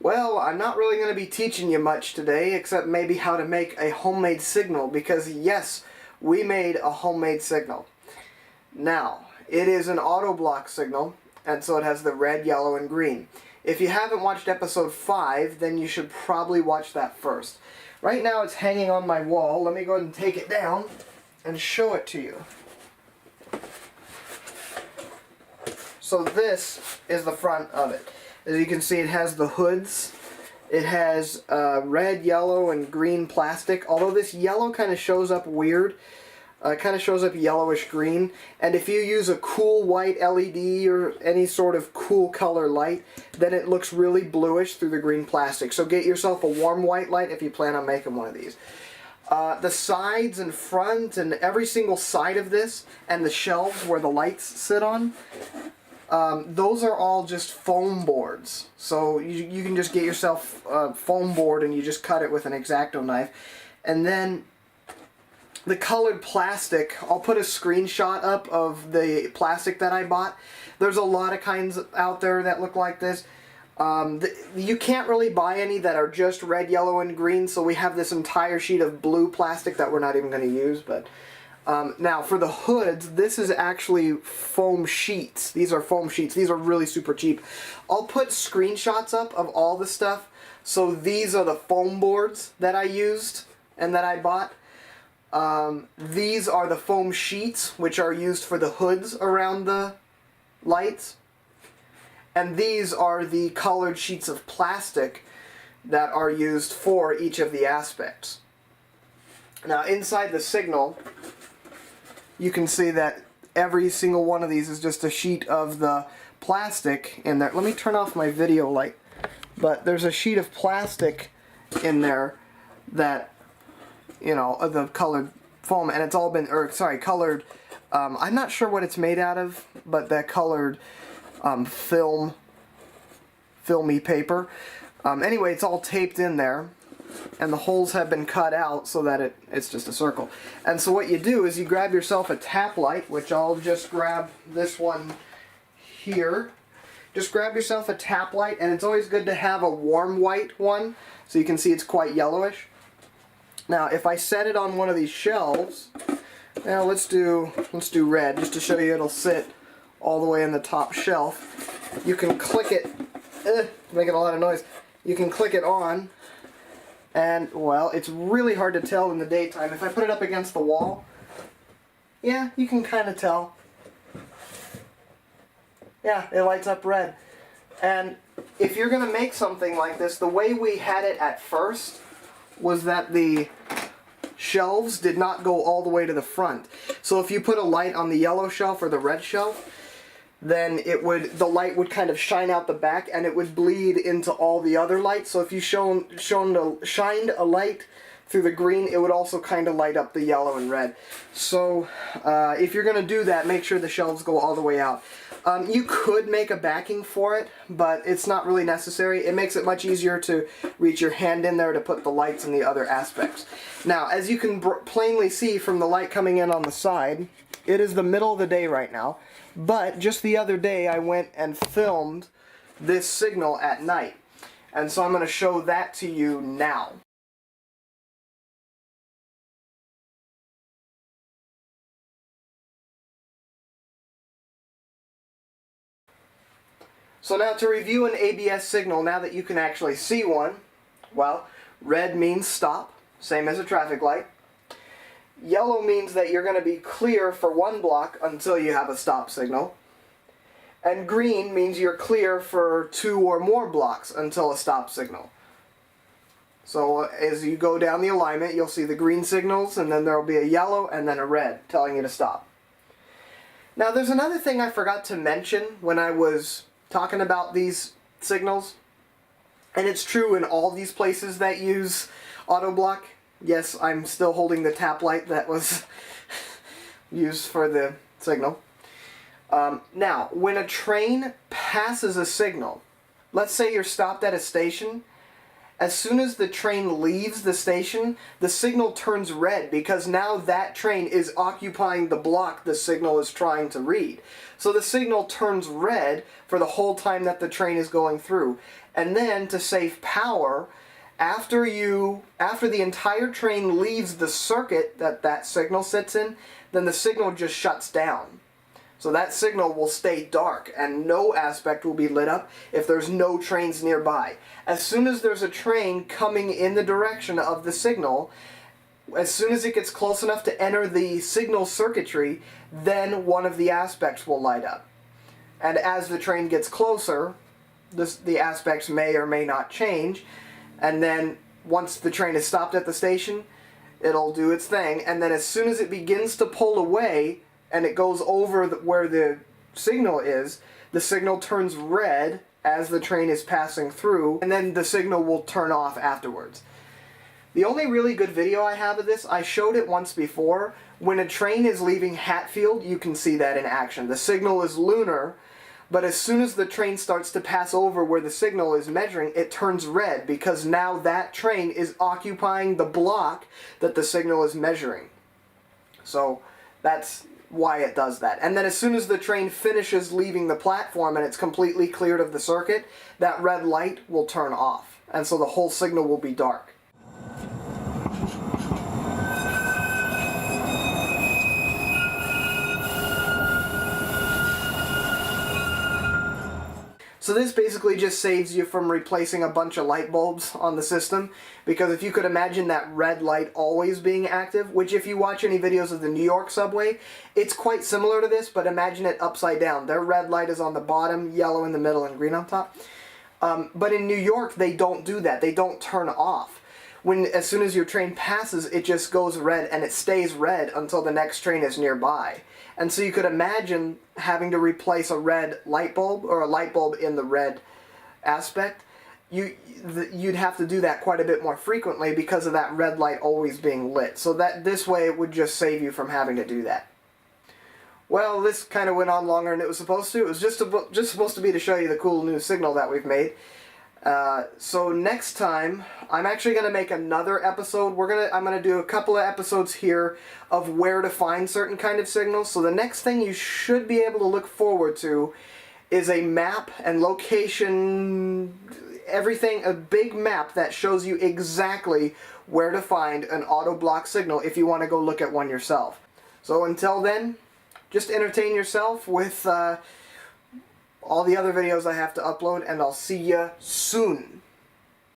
Well, I'm not really going to be teaching you much today, except maybe how to make a homemade signal, because yes, we made a homemade signal. Now, it is an auto block signal, and so it has the red, yellow, and green. If you haven't watched episode 5, then you should probably watch that first. Right now it's hanging on my wall. Let me go ahead and take it down and show it to you. So this is the front of it. As you can see, it has the hoods. It has red, yellow, and green plastic. Although this yellow kind of shows up weird. It kind of shows up yellowish green. And if you use a cool white LED or any sort of cool color light, then it looks really bluish through the green plastic. So get yourself a warm white light if you plan on making one of these. The sides and front and every single side of this, and the shelves where the lights sit on, those are all just foam boards. So you can just get yourself a foam board and you just cut it with an X-Acto knife. And then the colored plastic, I'll put a screenshot up of the plastic that I bought. There's a lot of kinds out there that look like this. You can't really buy any that are just red, yellow, and green, so we have this entire sheet of blue plastic that we're not even going to use. But now, for the hoods, this is actually foam sheets. These are foam sheets. These are really super cheap. I'll put screenshots up of all the stuff. So these are the foam boards that I used and that I bought. These are the foam sheets, which are used for the hoods around the lights. And these are the colored sheets of plastic that are used for each of the aspects. Now, inside the signal, you can see that every single one of these is just a sheet of the plastic in there. Let me turn off my video light. But there's a sheet of plastic in there that, you know, the colored foam, and it's all been, or sorry, colored, I'm not sure what it's made out of, but that colored filmy paper. Anyway, it's all taped in there, and the holes have been cut out so that it's just a circle. And so what you do is you grab yourself a tap light, which I'll just grab this one here. Just grab yourself a tap light, and it's always good to have a warm white one, so you can see it's quite yellowish. Now, if I set it on one of these shelves, now let's do red, just to show you it'll sit all the way in the top shelf. You can click it, making a lot of noise. You can click it on, and well, it's really hard to tell in the daytime. If I put it up against the wall, yeah, you can kind of tell. Yeah, it lights up red. And if you're going to make something like this, the way we had it at first was that the shelves did not go all the way to the front. So if you put a light on the yellow shelf or the red shelf, then the light would kind of shine out the back and it would bleed into all the other lights. So if you shined a light through the green, it would also kind of light up the yellow and red. So if you're going to do that, make sure the shelves go all the way out. You could make a backing for it, but it's not really necessary. It makes it much easier to reach your hand in there to put the lights and the other aspects. Now, as you can plainly see from the light coming in on the side, it is the middle of the day right now, but just the other day I went and filmed this signal at night. And so I'm going to show that to you now. So now to review an ABS signal, now that you can actually see one, well, red means stop, same as a traffic light. Yellow means that you're going to be clear for one block until you have a stop signal. And green means you're clear for 2 or more blocks until a stop signal. So as you go down the alignment, you'll see the green signals, and then there will be a yellow and then a red telling you to stop. Now there's another thing I forgot to mention when I was talking about these signals, and it's true in all these places that use auto block. Yes, I'm still holding the tap light that was used for the signal. Now, when a train passes a signal, let's say you're stopped at a station as soon as the train leaves the station, the signal turns red because now that train is occupying the block the signal is trying to read. So the signal turns red for the whole time that the train is going through. And then to save power, after the entire train leaves the circuit that signal sits in, then the signal just shuts down. So that signal will stay dark and no aspect will be lit up if there's no trains nearby. As soon as there's a train coming in the direction of the signal, as soon as it gets close enough to enter the signal circuitry, then one of the aspects will light up. And as the train gets closer, the aspects may or may not change, and then once the train is stopped at the station, it'll do its thing, and then as soon as it begins to pull away, and it goes over where the signal is, the signal turns red as the train is passing through, and then the signal will turn off afterwards. The only really good video I have of this, I showed it once before. When a train is leaving Hatfield, you can see that in action. The signal is lunar, but as soon as the train starts to pass over where the signal is measuring, it turns red because now that train is occupying the block that the signal is measuring. So that's why it does that. And then as soon as the train finishes leaving the platform and it's completely cleared of the circuit, that red light will turn off. And so the whole signal will be dark. So this basically just saves you from replacing a bunch of light bulbs on the system, because if you could imagine that red light always being active, which if you watch any videos of the New York subway, it's quite similar to this, but imagine it upside down. Their red light is on the bottom, yellow in the middle, and green on top. But in New York, they don't do that. They don't turn off. As soon as your train passes, it just goes red, and it stays red until the next train is nearby. And so you could imagine having to replace a red light bulb, or a light bulb in the red aspect. You'd have to do that quite a bit more frequently because of that red light always being lit. So that this way it would just save you from having to do that. Well, this kind of went on longer than it was supposed to. It was just supposed to be to show you the cool new signal that we've made. So next time, I'm actually going to make another episode. I'm going to do a couple of episodes here of where to find certain kind of signals. So the next thing you should be able to look forward to is a map and location, everything, a big map that shows you exactly where to find an auto block signal if you want to go look at one yourself. So until then, just entertain yourself with all the other videos I have to upload, and I'll see you soon.